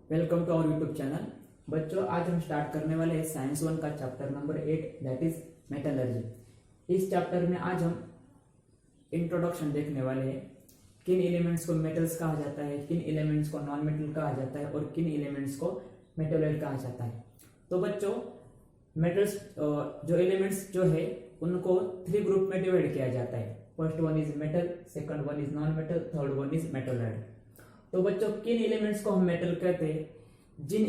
Welcome to our YouTube channel. बच्चों, आज हम स्टार्ट करने वाले हैं साइंस 1 का chapter number 8 that is metallurgy. इस चैप्टर में आज हम इंट्रोडक्शन देखने वाले हैं। किन एलिमेंट्स को मेटल्स कहा जाता है, किन एलिमेंट्स को नॉन मेटल कहा जाता है और किन एलिमेंट्स को मेटलॉइड कहा जाता है। तो बच्चों, मेटल्स जो एलिमेंट्स जो है उनको 3 ग्रुप में डिवाइड किया जाता है। First one is metal, second one is non metal, third one is metalloid. तो बच्चों, किन एलिमेंट्स को हम मेटल कहते हैं? जिन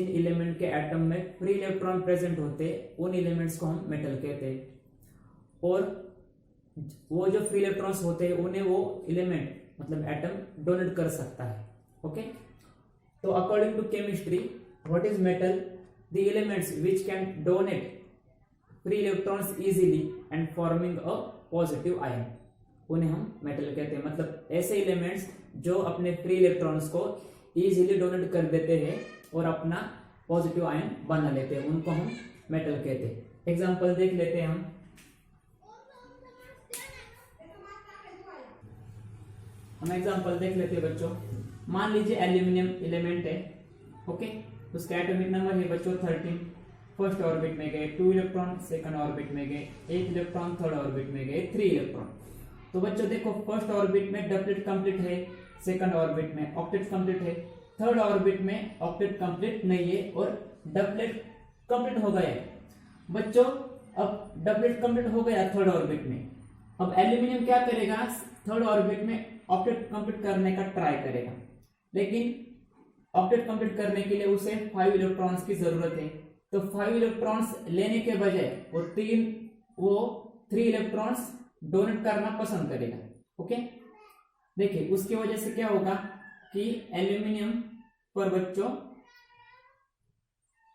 एलिमेंट के एटम में फ्री इलेक्ट्रॉन प्रेजेंट होते हैं उन एलिमेंट्स को हम मेटल कहते हैं, और वो जो फ्री इलेक्ट्रॉन्स होते हैं उन्हें वो एलिमेंट मतलब एटम डोनेट कर सकता है। ओके, तो according to chemistry, what is metal? The elements which can donate free electrons easily and forming a positive ion, उन्हें हम मेटल कहते हैं। मतलब ऐसे एलिमेंट्स जो अपने फ्री इलेक्ट्रॉन्स को इजीली डोनेट कर देते हैं और अपना पॉजिटिव आयन बना लेते हैं, उनको हम मेटल कहते हैं। एग्जांपल देख लेते हैं हम एग्जांपल देख लेते हैं बच्चों। मान लीजिए एल्यूमिनियम एलिमेंट है। ओके, उसका एटॉमिक नंबर है बच्चों 13। फर्स्ट ऑर्बिट में गए 2 इलेक्ट्रॉन, सेकंड ऑर्बिट में गए 8 इलेक्ट्रॉन, थर्ड ऑर्बिट में गए 3 इलेक्ट्रॉन। तो बच्चों देखो, फर्स्ट ऑर्बिट में डबलेट कंप्लीट है, सेकंड ऑर्बिट में ऑक्टेट कंप्लीट है, थर्ड ऑर्बिट में ऑक्टेट कंप्लीट नहीं है और डबलेट कंप्लीट हो गया है। बच्चों, अब डबलेट कंप्लीट हो गया थर्ड ऑर्बिट में, अब एल्यूमिनियम क्या करेगा? थर्ड ऑर्बिट में ऑक्टेट कंप्लीट करने का ट्राई करेगा, लेकिन ऑक्टेट कंप्लीट करने के लिए उसे 5 इलेक्ट्रॉन्स की जरूरत है। तो 5 इलेक्ट्रॉन्स लेने के बजाय वो 3 इलेक्ट्रॉन्स डोनेट करना पसंद करेगा। ओके, देखिए उसकी वजह से क्या होगा कि एल्यूमिनियम पर बच्चों,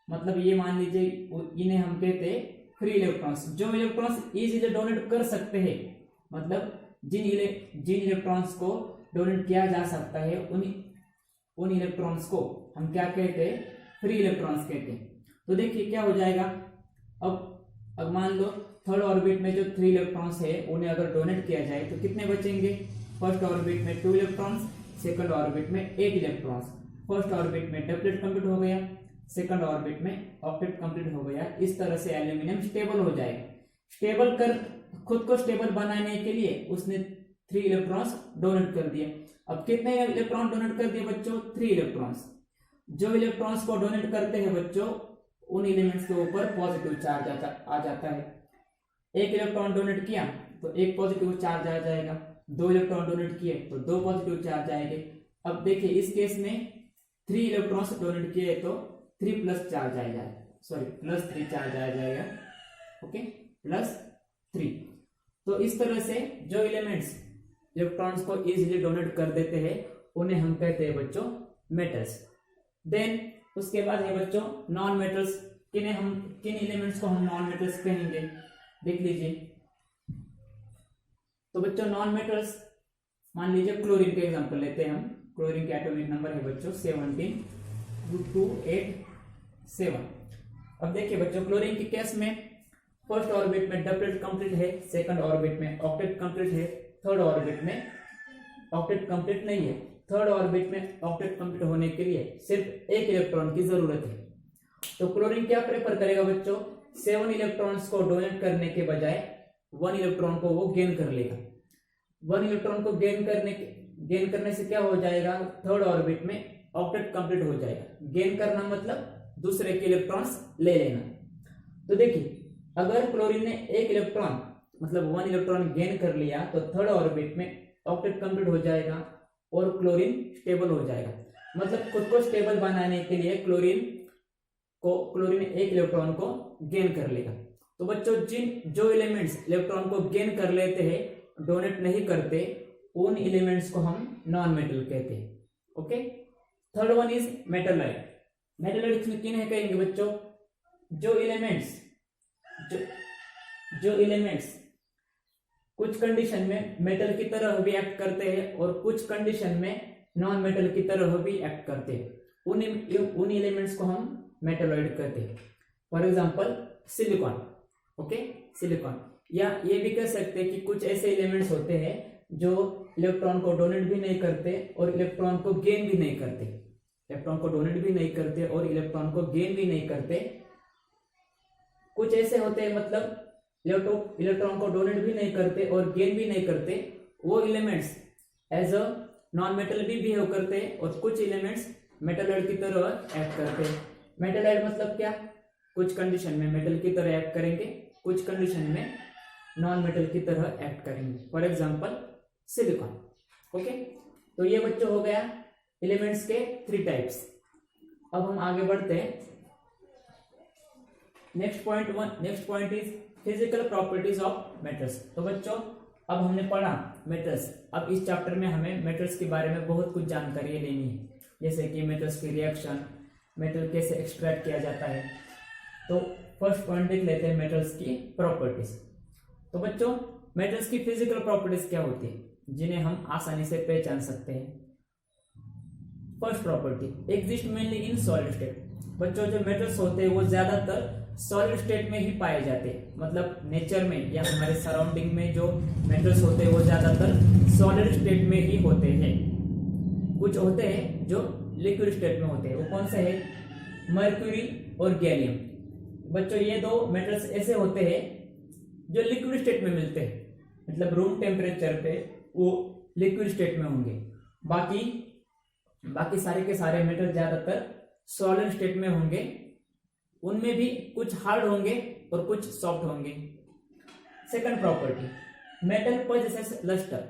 मतलब ये मान लीजिए इन्हें हम कहते हैं फ्री इलेक्ट्रॉन्स, जो इलेक्ट्रॉन्स इजीली डोनेट कर सकते हैं, मतलब जिन इलेक्ट्रॉन्स को डोनेट किया जा सकता है उन इलेक्ट्रॉन्स को हम क्या कहते हैं? फ्री इलेक्ट्रॉन्स कहते हैं। तो देखिए क्या हो जाएगा, अब मान लो थर्ड ऑर्बिट में जो 3 इलेक्ट्रॉन्स है उन्हें अगर डोनेट किया जाए तो कितने बचेंगे? फर्स्ट ऑर्बिट में 2 इलेक्ट्रॉन्स, सेकंड ऑर्बिट में 8 इलेक्ट्रॉन्स। फर्स्ट ऑर्बिट में डबलेट कंप्लीट हो गया, सेकंड ऑर्बिट में ऑक्टेट कंप्लीट हो गया। इस तरह से एल्यूमिनियम स्टेबल हो जाएगा। खुद को स्टेबल बनाने के लिए उसने 3 इलेक्ट्रॉन्स डोनेट कर दिए। अब कितने इलेक्ट्रॉन डोनेट कर दिए बच्चों? 3 इलेक्ट्रॉन्स। जो इलेक्ट्रॉन्स को डोनेट करते हैं बच्चों, उन एलिमेंट्स के ऊपर पॉजिटिव चार्ज आ जाता है। 1 इलेक्ट्रॉन डोनेट किया तो 1 पॉजिटिव चार्ज आ जाएगा, 2 इलेक्ट्रॉन डोनेट किए तो 2 पॉजिटिव चार्ज आएंगे। अब देखिए इस केस में 3 इलेक्ट्रॉन्स डोनेट किए तो 3 प्लस चार्ज आ जाएगा, सॉरी प्लस 3 चार्ज आ जाएगा। Okay, plus 3। तो इस तरह से जो एलिमेंट्स इलेक्ट्रॉन्स को इजीली डोनेट कर देते हैं उन्हें हम कहते हैं बच्चों मेटल्स। देन उसके बाद है बच्चों नॉन मेटल्स। किन एलिमेंट्स को हम नॉन मेटल्स कहेंगे? देख लीजिए। तो बच्चों नॉन मेटल्स, मान लीजिए क्लोरीन के एग्जांपल लेते हैं हम। क्लोरीन का एटॉमिक नंबर है बच्चों 17 287। अब देखिए बच्चों, क्लोरीन के केस में फर्स्ट ऑर्बिट में डबलेट कंप्लीट है, सेकंड ऑर्बिट में ऑक्टेट कंप्लीट है, थर्ड ऑर्बिट में ऑक्टेट कंप्लीट नहीं है। थर्ड ऑर्बिट में ऑक्टेट कंप्लीट होने के लिए सिर्फ 1 इलेक्ट्रॉन की जरूरत है। तो क्लोरीन क्या प्रेफर करेगा बच्चों? 7 इलेक्ट्रॉन्स को डोनेट करने के बजाय 1 इलेक्ट्रॉन को वो गेन कर लेगा। 1 इलेक्ट्रॉन को गेन करने से क्या हो जाएगा? थर्ड ऑर्बिट में ऑक्टेट कंप्लीट हो जाएगा। गेन करना मतलब दूसरे के इलेक्ट्रॉन्स ले लेना। तो देखिए, अगर क्लोरीन ने 1 इलेक्ट्रॉन मतलब 1 इलेक्ट्रॉन गेन कर लिया तो थर्ड ऑर्बिट में ऑक्टेट कंप्लीट हो जाएगा और क्लोरीन स्टेबल हो जाएगा। मतलब खुद को स्टेबल बनाने के लिए क्लोरीन 1 इलेक्ट्रॉन को गेन कर लेगा। तो बच्चों, जो एलिमेंट्स इलेक्ट्रॉन को गेन कर लेते हैं, डोनेट नहीं करते, उन एलिमेंट्स को हम नॉन मेटल कहते हैं। Okay, third one is metalloid. Metalloid किन है कहेंगे बच्चों? जो एलिमेंट्स कुछ कंडीशन में मेटल की तरह भी एक्ट करते हैं और कुछ कंडीशन में नॉन मेटल की तरह भी एक्ट करते हैं, उन एलिमेंट्स को हम मेटलॉइड कहते हैं। For example silicon. Okay, silicon. या ये भी कह सकते हैं कि कुछ ऐसे एलिमेंट्स होते हैं जो इलेक्ट्रॉन को डोनेट भी नहीं करते और इलेक्ट्रॉन को गेन भी नहीं करते, इलेक्ट्रॉन को डोनेट भी नहीं करते और इलेक्ट्रॉन को गेन भी नहीं करते। कुछ ऐसे होते हैं मतलब इलेक्ट्रॉन को डोनेट भी नहीं करते और गेन भी नहीं करते, वो elements as a non metal भी बिहेव करते हैं और कुछ एलिमेंट्स मेटलॉइड की तरह एक्ट करते हैं। मेटलॉइड मतलब क्या, कुछ कंडीशन में मेटल की तरह एक्ट करेंगे, कुछ कंडीशन में नॉन मेटल की तरह एक्ट करेंगे, फॉर एग्जांपल सिलिकॉन। ओके, तो ये बच्चों हो गया एलिमेंट्स के 3 टाइप्स। अब हम आगे बढ़ते हैं। Next point is physical properties of metals. तो बच्चों अब हमने पढ़ा मेटल्स, अब इस चैप्टर में हमें मेटल्स के बारे में बहुत कुछ जानकारी लेनी है, जैसे कि मेटल्स की रिएक्शन, मेटल कैसे एक्सट्रैक्ट किया जाता है। तो फर्स्ट पॉइंट देख लेते हैं मेटल्स की प्रॉपर्टीज। तो बच्चों मेटल्स की फिजिकल प्रॉपर्टीज क्या होती है जिन्हें हम आसानी से पहचान सकते हैं। First property, exist mainly in solid state. बच्चों जो मेटल्स होते हैं वो ज्यादातर सॉलिड स्टेट में ही पाए जाते हैं, मतलब नेचर में या हमारे सराउंडिंग में जो मेटल्स होते हैं वो ज्यादातर सॉलिड स्टेट में ही होते हैं। कुछ होते हैं जो लिक्विड स्टेट में होते हैं, वो कौन से है, मर्क्यूरी और गैलियम। बच्चों ये 2 मेटल्स ऐसे होते हैं जो लिक्विड स्टेट में मिलते हैं, मतलब रूम टेम्परेचर पे वो लिक्विड स्टेट में होंगे। बाकी सारे के सारे मेटल ज्यादातर सॉलिड स्टेट में होंगे, उनमें भी कुछ हार्ड होंगे और कुछ सॉफ्ट होंगे। Second property, metal possesses lustre.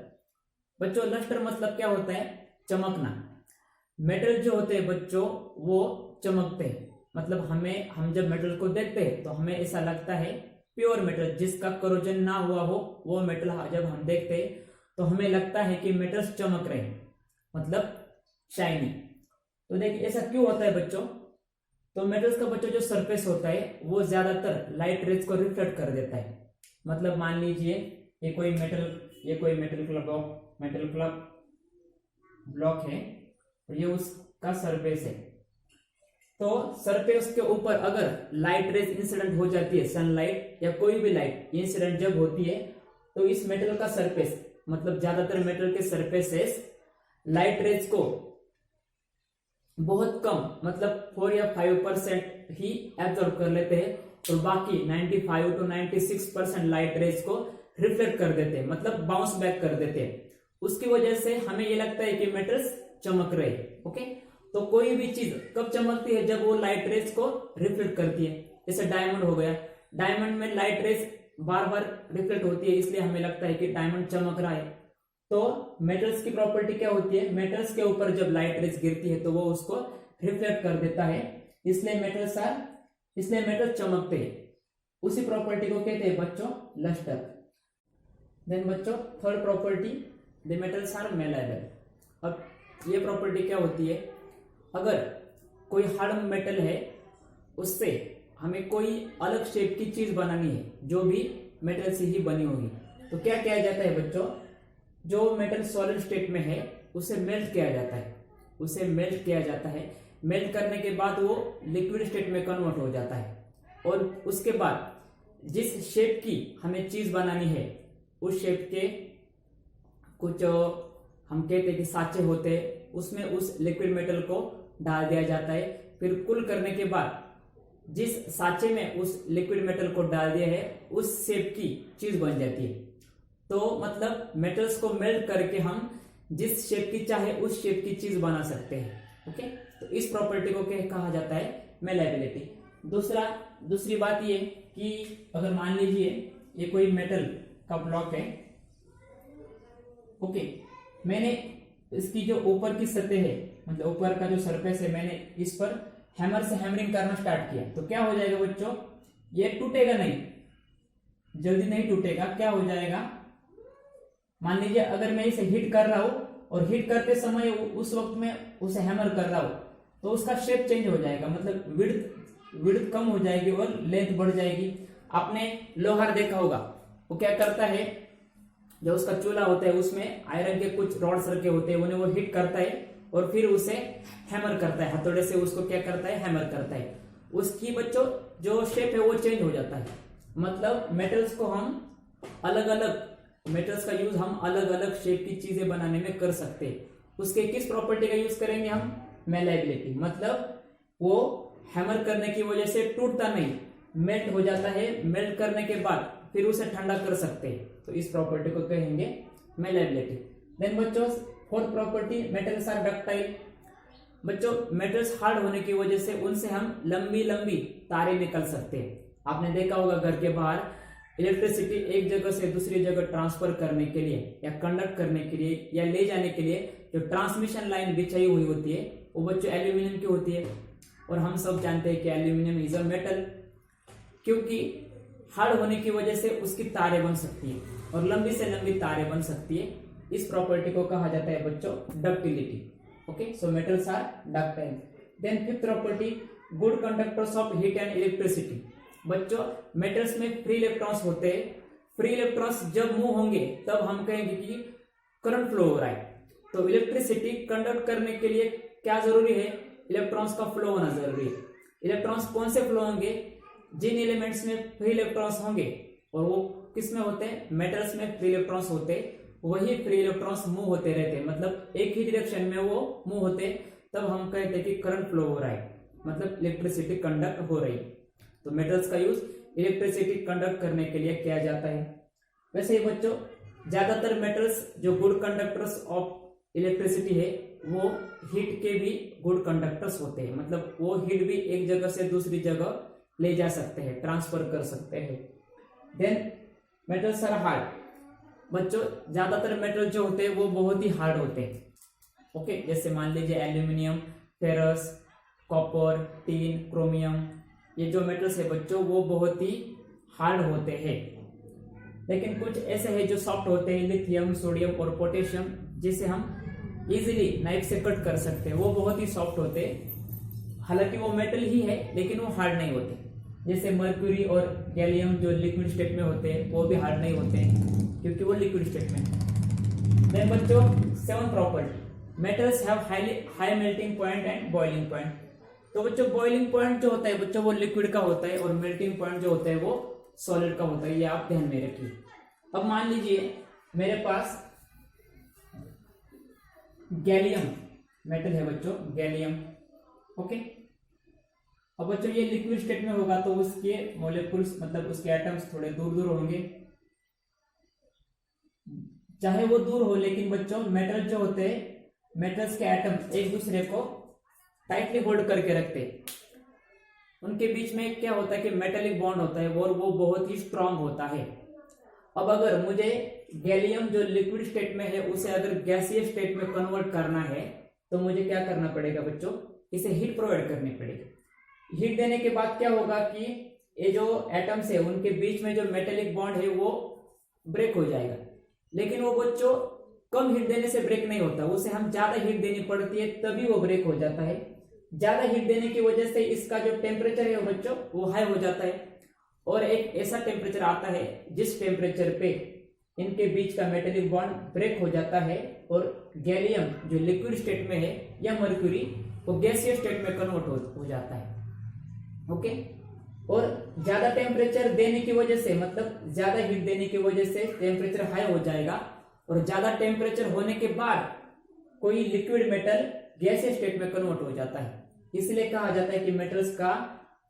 बच्चों लस्टर मतलब क्या होता है, चमकना। मेटल जो होते हैं बच्चों वो चमकते हैं, मतलब हम जब मेटल को देखते हैं तो हमें ऐसा लगता है प्योर मेटल जिसका करोजन ना हुआ हो, वो मेटल जब हम देखते हैं तो हमें लगता है कि मेटल्स चमक रहे हैं, मतलब शाइनी। तो देखिए ऐसा क्यों होता है बच्चों, तो मेटल्स का बच्चों जो सरफेस होता है वो ज्यादातर लाइट रेज को रिफ्लेक्ट कर देता है। मतलब मान लीजिए ये कोई मेटल का ब्लॉक है और ये उसका सरफेस है, तो सरफेस के ऊपर अगर लाइट रेज इंसिडेंट हो जाती है, सनलाइट या कोई भी लाइट इंसिडेंट जब होती है, तो इस मेटल का सरफेस, मतलब ज्यादातर मेटल के सरफेसेस लाइट रेज को बहुत कम, मतलब 4 या 5% ही एब्जॉर्ब कर लेते हैं और बाकी 95 to 96% लाइट रेज को रिफ्लेक्ट कर देते हैं, मतलब बाउंस बैक कर देते हैं। उसकी वजह से हमें ये लगता है कि मेटल्स चमक रहे। ओके, तो कोई भी चीज कब चमकती है, जब वो लाइट रेज को रिफ्लेक्ट करती है। जैसे डायमंड हो गया, डायमंड में लाइट रेज बार बार रिफ्लेक्ट होती है, इसलिए हमें लगता है कि डायमंड चमक रहा है। तो मेटल्स की प्रॉपर्टी क्या होती है, मेटल्स के ऊपर जब लाइट रेज गिरती है तो वो उसको रिफ्लेक्ट कर देता है, इसलिए मेटल चमकते हैं। उसी प्रॉपर्टी को कहते हैं बच्चों लस्टर। देन बच्चों third property, the metals are malleable. अब ये प्रॉपर्टी क्या होती है, अगर कोई हार्ड मेटल है उससे हमें कोई अलग शेप की चीज बनानी है जो भी मेटल से ही बनी होगी, तो क्या किया जाता है बच्चों, जो मेटल सॉलिड स्टेट में है उसे मेल्ट किया जाता है। मेल्ट करने के बाद वो लिक्विड स्टेट में कन्वर्ट हो जाता है और उसके बाद जिस शेप की हमें चीज बनानी है उस शेप के कुछ हम कहते हैं कि साँचे होते हैं, उसमें उस लिक्विड मेटल को डाल दिया जाता है। फिर कूल करने के बाद जिस साँचे में उस लिक्विड मेटल को डाल दिया है उस शेप की चीज बन जाती है। तो मतलब मेटल्स को मेल्ट करके हम जिस शेप की चाहे उस शेप की चीज बना सकते हैं। ओके, तो इस प्रॉपर्टी को क्या कहा जाता है, मेलेबिलिटी। दूसरी बात ये कि अगर मान लीजिए ये कोई मेटल का ब्लॉक है, ओके, मैंने इसकी जो ऊपर की सतह है, मतलब ऊपर का जो सरफेस है, मैंने इस पर हैमर से हैमरिंग करना स्टार्ट किया, तो क्या हो जाएगा बच्चों, ये टूटेगा नहीं, जल्दी नहीं टूटेगा। क्या हो जाएगा, मान लीजिए अगर मैं इसे हिट कर रहा हूं और हिट करते समय उस वक्त में उसे हैमर कर रहा हूं तो उसका शेप चेंज हो जाएगा, मतलब विड्थ कम हो जाएगी और लेंथ बढ़ जाएगी। आपने लोहार देखा होगा, वो क्या करता है, जो उसका चूल्हा होता है उसमें आयरन के कुछ रॉड्स रखे होते हैं, उन्हें वो हिट करता है और फिर उसे हैमर करता है, हथौड़े से उसको क्या करता है, हैमर करता है। उसकी बच्चों जो शेप है वो चेंज हो जाता है। मतलब मेटल्स को हम मेटल्स का यूज हम अलग अलग शेप की चीजें बनाने में कर सकते हैं। उसके किस प्रॉपर्टी का यूज करेंगे हम, मेलेबिलिटी, मतलब वो हैमर करने की वजह से टूटता नहीं, मेल्ट हो जाता है, मेल्ट करने के बाद फिर उसे ठंडा कर सकते हैं, तो इस प्रॉपर्टी को कहेंगे मेलेबिलिटी। देन बच्चों fourth property, metals are ductile. बच्चों मेटल्स हार्ड होने की वजह से उनसे हम लंबी लंबी तारें निकल सकते हैं। आपने देखा होगा घर के बाहर इलेक्ट्रिसिटी एक जगह से दूसरी जगह ट्रांसफर करने के लिए या कंडक्ट करने के लिए या ले जाने के लिए जो ट्रांसमिशन लाइन बिछाई हुई होती है वो बच्चों एल्यूमिनियम की होती है, और हम सब जानते हैं कि एल्यूमिनियम इज अ मेटल, क्योंकि हार्ड होने की वजह से उसकी तारें बन सकती है और लंबी से लंबी तारें बन सकती है। इस प्रॉपर्टी को कहा जाता है बच्चों ductility. Okay, so metals are ductile. Then fifth property, good conductors of heat and electricity. बच्चों मेटल्स में फ्री इलेक्ट्रॉन्स होते हैं, फ्री इलेक्ट्रॉन्स जब मूव होंगे तब हम कहेंगे कि करंट फ्लो हो रहा है। तो इलेक्ट्रिसिटी कंडक्ट करने के लिए क्या जरूरी है, इलेक्ट्रॉन्स का फ्लो होना जरूरी है। इलेक्ट्रॉन्स कौन से फ्लो होंगे, जिन एलिमेंट्स में फ्री इलेक्ट्रॉन्स होंगे, और वो किस में होते हैं, मेटल्स में फ्री इलेक्ट्रॉन्स होते हैं, वही फ्री इलेक्ट्रॉन्स मूव होते रहते हैं, मतलब एक ही डायरेक्शन में वो मूव होते हैं, तब हम कहते हैं कि करंट फ्लो हो रहा है, मतलब इलेक्ट्रिसिटी कंडक्ट हो रही है। तो मेटल्स का यूज इलेक्ट्रिसिटी कंडक्ट करने के लिए किया जाता है। वैसे ही बच्चों ज्यादातर मेटल्स जो गुड कंडक्टर्स ऑफ इलेक्ट्रिसिटी है वो हीट के भी गुड कंडक्टर्स होते हैं, मतलब वो हीट भी एक जगह से दूसरी जगह ले जा सकते हैं, ट्रांसफर कर सकते हैं। Then metals are hard. बच्चों ज्यादातर मेटल जो होते हैं वो बहुत ही हार्ड होते हैं। ओके, जैसे मान लीजिए aluminium, ferrous, copper, tin, chromium, ये जो मेटल्स है बच्चों वो बहुत ही हार्ड होते हैं। लेकिन कुछ ऐसे हैं जो सॉफ्ट होते हैं, लिथियम, सोडियम और पोटेशियम, जिसे हम इजीली नाइफ से कट कर सकते हैं, वो बहुत ही सॉफ्ट होते हैं। हालांकि वो मेटल ही है लेकिन वो हार्ड नहीं होते। जैसे मर्क्यूरी और गैलियम जो लिक्विड स्टेट में होते हैं वो भी हार्ड नहीं होते क्योंकि वो लिक्विड स्टेट में। देन बच्चों seven property, metals have high melting point and boiling point. तो बच्चों बॉइलिंग पॉइंट जो होता है बच्चों वो लिक्विड का होता है, और मेल्टिंग पॉइंट जो होता है वो सॉलिड का होता है, ये आप ध्यान में रखिए। अब मान लीजिए मेरे पास गैलियम मेटल है बच्चों, गैलियम। ओके, अब बच्चों ये लिक्विड स्टेट में होगा तो उसके मॉलिक्यूल्स मतलब उसके एटम्स थोड़े दूर दूर होंगे, चाहे वो दूर हो, लेकिन बच्चों मेटल जो होते हैं, मेटल्स के एटम्स एक दूसरे को टाइटली होल्ड करके रखते हैं। उनके बीच में क्या होता है कि मेटेलिक बॉन्ड होता है और वो बहुत ही स्ट्रांग होता है। अब अगर मुझे गैलियम जो लिक्विड स्टेट में है उसे अगर गैसीय स्टेट में कन्वर्ट करना है तो मुझे क्या करना पड़ेगा बच्चों, इसे हीट प्रोवाइड करनी पड़ेगी। हीट देने के बाद क्या होगा कि ये जो एटम्स है उनके बीच में जो मेटेलिक बॉन्ड है वो ब्रेक हो जाएगा। लेकिन वो बच्चों कम हीट देने से ब्रेक नहीं होता, उसे हम ज्यादा हीट देनी पड़ती है तभी वो ब्रेक हो जाता है। ज्यादा हीट देने की वजह से इसका जो टेम्परेचर है बच्चों वो हाई हो जाता है, और एक ऐसा टेम्परेचर आता है जिस टेम्परेचर पे इनके बीच का मेटेलिक बॉन्ड ब्रेक हो जाता है और गैलियम जो लिक्विड स्टेट में है या मर्क्यूरी वो गैसीय स्टेट में कन्वर्ट हो जाता है। ओके, और ज्यादा टेम्परेचर देने की वजह से मतलब ज्यादा हीट देने की वजह से टेम्परेचर हाई हो जाएगा, और ज्यादा टेम्परेचर होने के बाद कोई लिक्विड मेटल गैसीय स्टेट में कन्वर्ट हो जाता है। इसलिए कहा जाता है कि मेटल्स का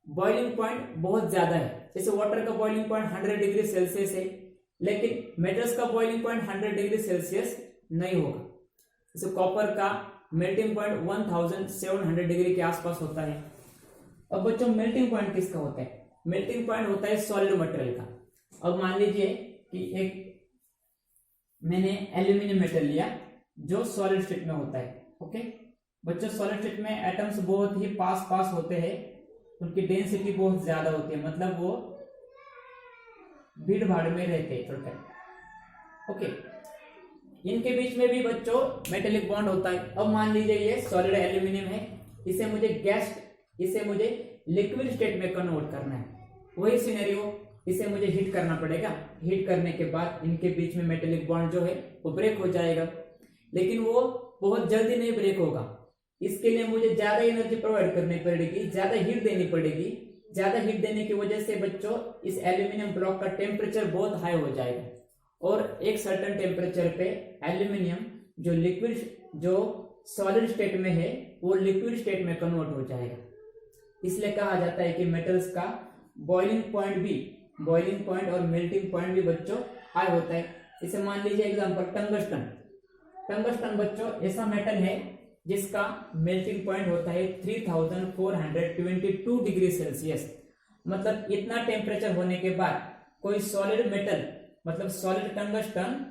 बॉइलिंग पॉइंट बहुत ज्यादा है। जैसे वाटर का बॉइलिंग पॉइंट 100 डिग्री सेल्सियस है, लेकिन मेटल्स का बॉइलिंग पॉइंट 100 डिग्री सेल्सियस नहीं होगा। जैसे कॉपर का मेल्टिंग पॉइंट 1700 डिग्री के आसपास होता है। अब बच्चों मेल्टिंग पॉइंट किसका होता है, मेल्टिंग पॉइंट होता है सॉलिड मटेरियल का। अब मान लीजिए कि एक मैंने एल्यूमिनियम मेटल लिया जो सॉलिड स्टेट में होता है। ओके बच्चों, सॉलिड स्टेट में एटम्स बहुत ही पास पास होते हैं, उनकी डेंसिटी बहुत ज्यादा होती है, मतलब वो भीड़ भाड़ में रहते हैं थोड़ा। ओके, इनके बीच में भी बच्चों मेटेलिक बॉन्ड होता है। अब मान लीजिए ये सॉलिड एल्यूमिनियम है, इसे मुझे लिक्विड स्टेट में कन्वर्ट करना है। वही सिनेरियो, इसे मुझे हीट करना पड़ेगा। हीट करने के बाद इनके बीच में मेटेलिक बॉन्ड जो है वो ब्रेक हो जाएगा, लेकिन वो बहुत जल्दी नहीं ब्रेक होगा। इसके लिए मुझे ज्यादा एनर्जी प्रोवाइड करनी पड़ेगी, ज्यादा हीट देनी पड़ेगी। ज्यादा हीट देने की वजह से बच्चों इस एल्यूमिनियम ब्लॉक का टेम्परेचर बहुत हाई हो जाएगा, और एक सर्टेन टेम्परेचर पे एल्यूमिनियम जो लिक्विड जो सॉलिड स्टेट में है वो लिक्विड स्टेट में कन्वर्ट हो जाएगा। इसलिए कहा जाता है कि मेटल्स का बॉइलिंग पॉइंट और मेल्टिंग पॉइंट भी बच्चों हाई होता है। इसे मान लीजिए एग्जांपल टंगस्टन बच्चों ऐसा मेटल है जिसका मेल्टिंग पॉइंट होता है 3422 डिग्री सेल्सियस। मतलब इतना टेम्परेचर होने के बाद कोई सॉलिड मेटल मतलब सॉलिड टंगस्टन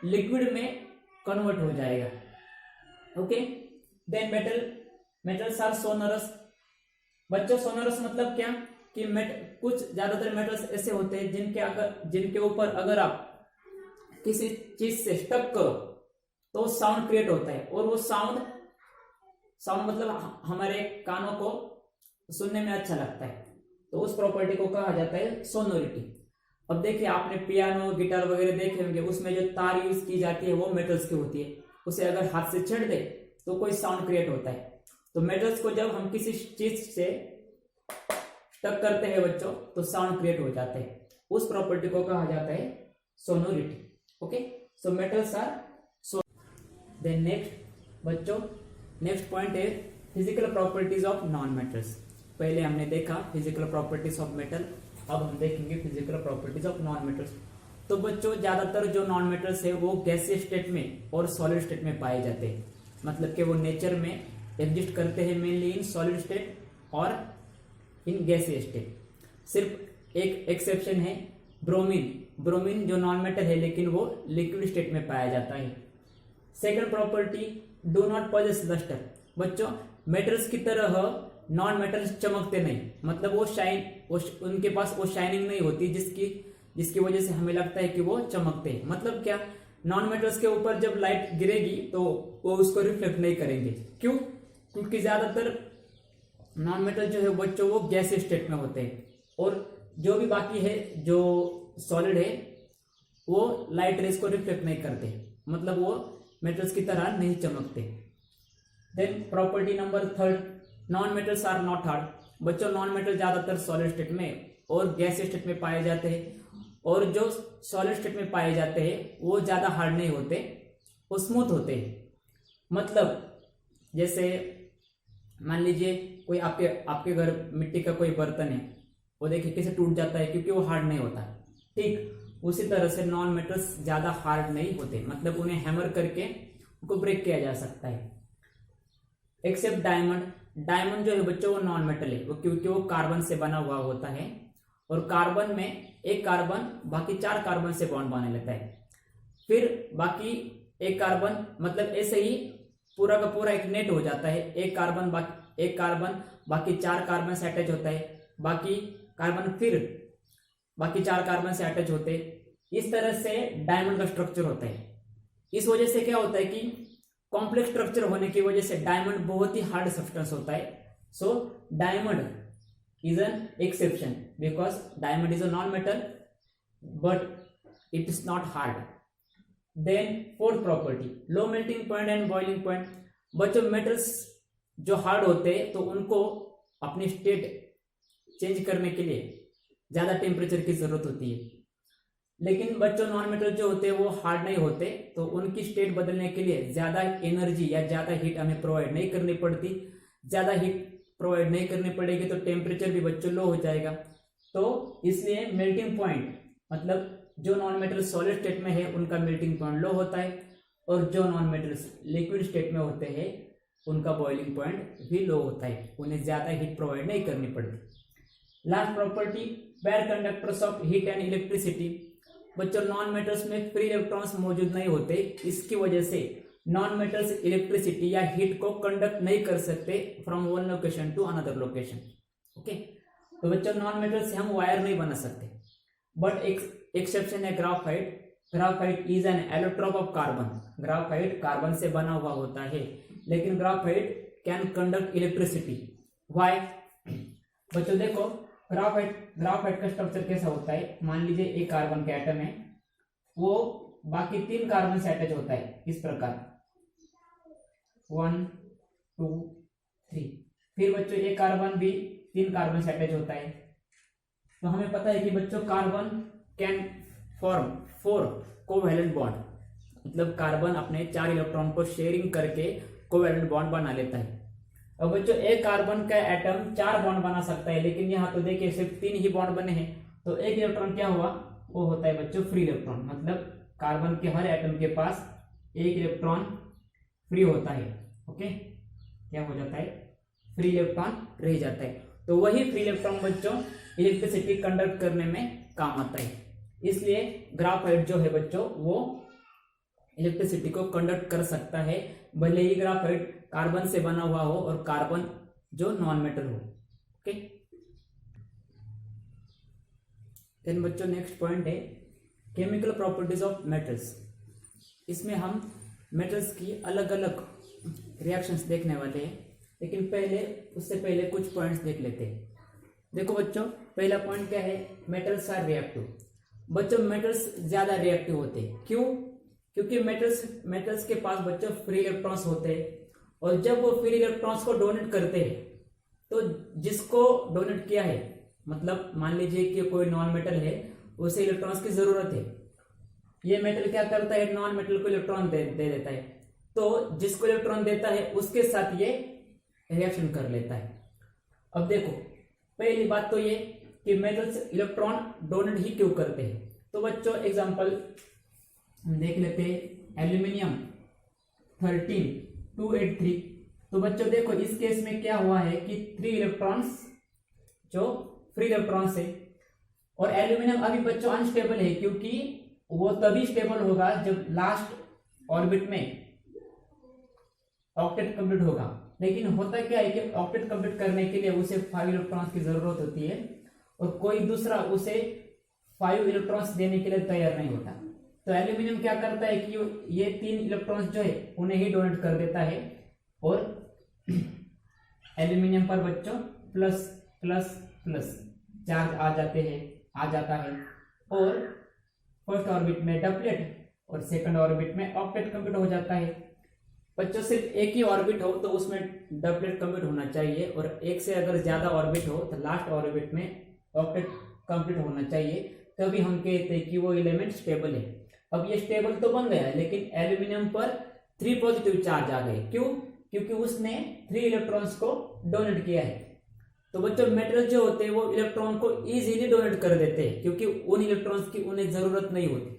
लिक्विड में कन्वर्ट हो जाएगा। Okay, then metals are sonorous. बच्चों सोनरस मतलब क्या कि कुछ ज्यादातर मेटल्स ऐसे होते हैं जिनके ऊपर अगर आप किसी चीज से स्टक करो तो साउंड क्रिएट होता है, और वो साउंड मतलब हमारे कानों को सुनने में अच्छा लगता है, तो उस प्रॉपर्टी को कहा जाता है सोनोरिटी। अब देखिए, आपने पियानो गिटार वगैरह देखे होंगे, उसमें जो तार यूज की जाती है वो मेटल्स की होती है। उसे अगर हाथ से छेड़ दे तो कोई साउंड क्रिएट होता है। तो मेटल्स को जब हम किसी चीज से स्टक करते हैं बच्चों तो साउंड क्रिएट हो जाते हैं, उस प्रॉपर्टी को कहा जाता है sonority. Okay, so metals are so. Then next point है physical properties of non metals. पहले हमने देखा फिजिकल प्रॉपर्टीज ऑफ मेटल, अब हम देखेंगे physical properties of non metals. तो बच्चों ज्यादातर जो नॉन मेटल्स है वो गैसीय स्टेट में और सॉलिड स्टेट में पाए जाते हैं। मतलब कि वो नेचर में एग्जिस्ट करते हैं मेनली इन सॉलिड स्टेट और इन गैसीय स्टेट। सिर्फ एक एक्सेप्शन है ब्रोमीन जो नॉन मेटल है लेकिन वो लिक्विड स्टेट में पाया जाता है। Second property, do not possess lustre. बच्चों मेटल्स की तरह नॉन मेटल्स चमकते नहीं, मतलब उनके पास वो शाइनिंग नहीं होती जिसकी वजह से हमें लगता है कि वो चमकते हैं। मतलब क्या, नॉन मेटल्स के ऊपर जब लाइट गिरेगी तो वो उसको रिफ्लेक्ट नहीं करेंगे। क्यों? क्योंकि ज्यादातर नॉन मेटल जो है बच्चों वो गैसीय स्टेट में होते हैं, और जो भी बाकी है जो सॉलिड है वो लाइट रेज को रिफ्लेक्ट नहीं करते, मतलब वो मेटल्स की तरह नहीं चमकते। Then property number third, non metals are not hard. बच्चों नॉन मेटल ज्यादातर सॉलिड स्टेट में और गैसीय स्टेट में पाए जाते हैं, और जो सॉलिड स्टेट में पाए जाते हैं वो ज्यादा हार्ड नहीं होते, वो स्मूथ होते हैं। मतलब जैसे मान लीजिए कोई आपके घर मिट्टी का कोई बर्तन है, वो देखिए कैसे टूट जाता है क्योंकि वो हार्ड नहीं होता। ठीक उसी तरह से नॉन मेटल्स ज्यादा हार्ड नहीं होते, मतलब उन्हें हैमर करके उनको ब्रेक किया जा सकता है। एक्सेप्ट डायमंड जो है बच्चों वो नॉन मेटल है, वो क्योंकि वो कार्बन से बना हुआ होता है, और कार्बन में एक कार्बन बाकी 4 कार्बन से बॉन्ड बना लेता है। फिर बाकी एक कार्बन मतलब ऐसे ही पूरा का पूरा एक नेट हो जाता है। एक कार्बन बाकी 4 कार्बन से अटैच होता है, बाकी कार्बन फिर बाकी 4 कार्बन से अटैच होते हैं। इस तरह से डायमंड का स्ट्रक्चर होता है। इस वजह से क्या होता है कि कॉम्प्लेक्स स्ट्रक्चर होने की वजह से डायमंड बहुत ही हार्ड सब्सटेंस होता है। So diamond is an exception because diamond is a non-metal but it is not hard. Then fourth property, low melting point and boiling point. बच्चों मेटल्स जो हार्ड होते हैं तो उनको अपनी स्टेट चेंज करने के लिए ज्यादा टेम्परेचर की जरूरत होती है, लेकिन बच्चों नॉन मेटल जो होते हैं वो हार्ड नहीं होते, तो उनकी स्टेट बदलने के लिए ज्यादा एनर्जी या ज्यादा हीट हमें प्रोवाइड नहीं करनी पड़ती। ज्यादा हीट प्रोवाइड नहीं करनी पड़ेगी तो टेम्परेचर भी बच्चों लो हो जाएगा। तो इसलिए मेल्टिंग पॉइंट मतलब जो नॉन मेटल सॉलिड स्टेट में है उनका मेल्टिंग पॉइंट लो होता है, और जो नॉन मेटल्स लिक्विड स्टेट में होते हैं उनका बॉइलिंग पॉइंट भी लो होता है, उन्हें ज्यादा हीट प्रोवाइड नहीं करनी पड़ती। Last property, poor conductors of heat and electricity. बच्चों नॉन मेटल्स में फ्री इलेक्ट्रॉन्स मौजूद नहीं होते, इसकी वजह से नॉन मेटल्स इलेक्ट्रिसिटी या हीट को कंडक्ट नहीं कर सकते from one location to another location. Okay, तो बच्चों नॉन मेटल से हम वायर नहीं बना सकते, बट एक एक्सेप्शन है graphite. Graphite is an allotrope of carbon. Graphite carbon से बना हुआ होता है, लेकिन graphite can conduct electricity. Why? बच्चों देखो ग्राफाइट का स्ट्रक्चर कैसा होता है। मान लीजिए एक कार्बन के एटम है, वो बाकी 3 कार्बन से अटैच होता है इस प्रकार 1 2 3। फिर बच्चों एक कार्बन भी 3 कार्बन से अटैच होता है। तो हमें पता है कि बच्चों carbon can form 4 covalent bond, मतलब कार्बन अपने 4 इलेक्ट्रॉन को शेयरिंग करके कोवैलेंट बॉन्ड बना लेता है। अब बच्चों एक कार्बन का एटम 4 बॉन्ड बना सकता है, लेकिन यहाँ तो देखिए सिर्फ 3 ही बॉन्ड बने हैं, तो एक इलेक्ट्रॉन क्या हुआ, वो होता है बच्चों फ्री इलेक्ट्रॉन। मतलब कार्बन के हर एटम के पास एक इलेक्ट्रॉन फ्री होता है। ओके, क्या हो जाता है, फ्री इलेक्ट्रॉन रह जाता है। तो वही फ्री इलेक्ट्रॉन बच्चों इलेक्ट्रिसिटी कंडक्ट करने में काम आता है। इसलिए ग्राफाइट जो है बच्चों वो इलेक्ट्रिसिटी को कंडक्ट कर सकता है, भले ही ग्राफाइट कार्बन से बना हुआ हो और कार्बन जो नॉन मेटल हो। ओके, देन बच्चों नेक्स्ट पॉइंट है केमिकल प्रॉपर्टीज ऑफ मेटल्स। इसमें हम मेटल्स की अलग अलग रिएक्शंस देखने वाले हैं, लेकिन उससे पहले कुछ पॉइंट्स देख लेते हैं। देखो बच्चों, पहला पॉइंट क्या है, मेटल्स आर रिएक्टिव। बच्चों मेटल्स ज्यादा रिएक्टिव होते हैं, क्यों? क्योंकि मेटल्स के पास बच्चों फ्री इलेक्ट्रॉन्स होते हैं, और जब वो फ्री इलेक्ट्रॉन्स को डोनेट करते हैं, तो जिसको डोनेट किया है, मतलब मान लीजिए कि कोई नॉन मेटल है, उसे इलेक्ट्रॉन्स की जरूरत है, ये मेटल क्या करता है, नॉन मेटल को इलेक्ट्रॉन दे देता है, तो जिसको इलेक्ट्रॉन देता है उसके साथ ये रिएक्शन कर लेता है। अब देखो, पहली बात तो ये कि मेटल्स इलेक्ट्रॉन डोनेट ही क्यों करते हैं। तो बच्चों एग्जांपल देख लेते हैं, एल्यूमिनियम 13283। तो बच्चों देखो इस केस में क्या हुआ है कि 3 इलेक्ट्रॉन्स जो फ्री इलेक्ट्रॉन्स है, और एल्यूमिनियम अभी बच्चों अनस्टेबल है, क्योंकि वो तभी स्टेबल होगा जब लास्ट ऑर्बिट में ऑक्टेट कंप्लीट होगा। लेकिन होता क्या है कि ऑक्टेट कंप्लीट करने के लिए उसे 5 इलेक्ट्रॉन्स की जरूरत होती है, और कोई दूसरा उसे 5 इलेक्ट्रॉन्स देने के लिए तैयार नहीं होता। तो एल्यूमिनियम क्या करता है कि ये 3 इलेक्ट्रॉन्स जो है उन्हें ही डोनेट कर देता है, और एल्यूमिनियम पर बच्चों प्लस प्लस प्लस चार्ज आ जाता है, और फर्स्ट ऑर्बिट में डबलेट और सेकंड ऑर्बिट में ऑक्टेट कंप्लीट हो जाता है। बच्चों सिर्फ एक ही ऑर्बिट हो तो उसमें डबलेट कंप्लीट होना चाहिए, और एक से अगर ज्यादा ऑर्बिट हो तो लास्ट ऑर्बिट में ऑक्टेट कंप्लीट होना चाहिए, तभी हम कहते हैं कि वो एलिमेंट स्टेबल है। अब ये स्टेबल तो बन गया, लेकिन एल्यूमिनियम पर 3 पॉजिटिव चार्ज आ गए, क्यों? क्योंकि उसने 3 इलेक्ट्रॉन्स को डोनेट किया है। तो बच्चों मेटल जो होते हैं वो इलेक्ट्रॉन को इजीली डोनेट कर देते हैं, क्योंकि उन इलेक्ट्रॉन्स की उन्हें जरूरत नहीं होती,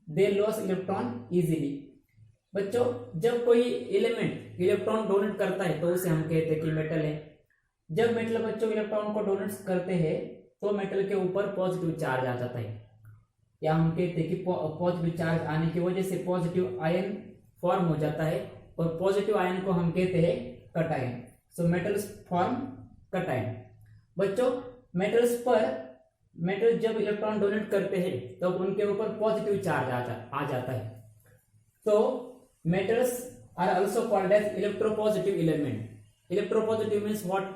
दे लॉस इलेक्ट्रॉन इजीली। बच्चों जब कोई एलिमेंट इलेक्ट्रॉन डोनेट करता है तो उसे हम कहते हैं कि मेटल है। जब मेटल बच्चों इलेक्ट्रॉन को डोनेट करते हैं तो मेटल के ऊपर पॉजिटिव चार्ज आ जाता है, या हम कहते हैं कि पॉजिटिव चार्ज आने की वजह से पॉजिटिव आयन फॉर्म हो जाता है, और पॉजिटिव आयन को हम कहते हैं cation. So metals form cation. बच्चों मेटल जब इलेक्ट्रॉन डोनेट करते हैं तब उनके ऊपर पॉजिटिव चार्ज आ जाता है। तो metals are also called as electropositive element. Electropositive means what,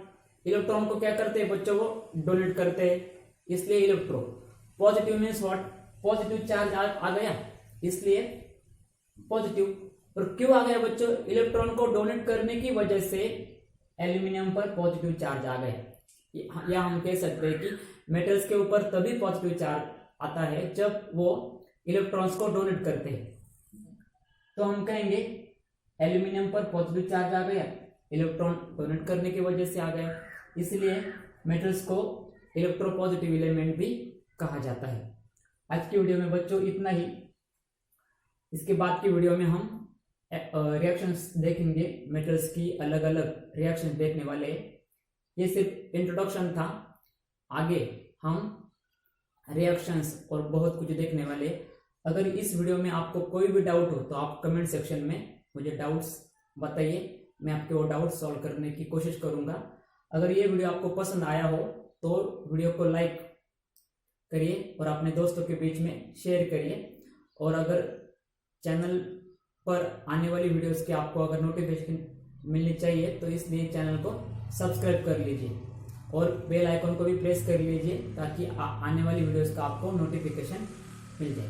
electron को क्या करते हैं बच्चों, वो डोनेट करते हैं, इसलिए electro. Positive means what, positive charge आ गया इसलिए पॉजिटिव। और क्यों आ गया बच्चों, इलेक्ट्रॉन को डोनेट करने की वजह से एल्यूमिनियम पर पॉजिटिव चार्ज आ गया। या हम कह सकते हैं कि मेटल्स के ऊपर तभी पॉजिटिव चार्ज आता है जब वो इलेक्ट्रॉन्स को डोनेट करते हैं। तो हम कहेंगे एल्यूमिनियम पर पॉजिटिव चार्ज आ गया, इलेक्ट्रॉन डोनेट करने की वजह से आ गया, इसलिए मेटल्स को इलेक्ट्रोपॉजिटिव एलिमेंट भी कहा जाता है। आज की वीडियो में बच्चों इतना ही। इसके बाद की वीडियो में हम रिएक्शंस देखेंगे, मेटल्स की अलग अलग रिएक्शंस देखने वाले हैं। ये सिर्फ इंट्रोडक्शन था, आगे हम रिएक्शंस और बहुत कुछ देखने वाले। अगर इस वीडियो में आपको कोई भी डाउट हो तो आप कमेंट सेक्शन में मुझे डाउट्स बताइए, मैं आपके वो डाउट सॉल्व करने की कोशिश करूंगा। अगर ये वीडियो आपको पसंद आया हो तो वीडियो को लाइक करिए और अपने दोस्तों के बीच में शेयर करिए, और अगर चैनल पर आने वाली वीडियोस की आपको अगर नोटिफिकेशन मिलनी चाहिए तो इसलिए चैनल को सब्सक्राइब कर लीजिए और बेल आइकन को भी प्रेस कर लीजिए, ताकि आने वाली वीडियोस का आपको नोटिफिकेशन मिल जाए।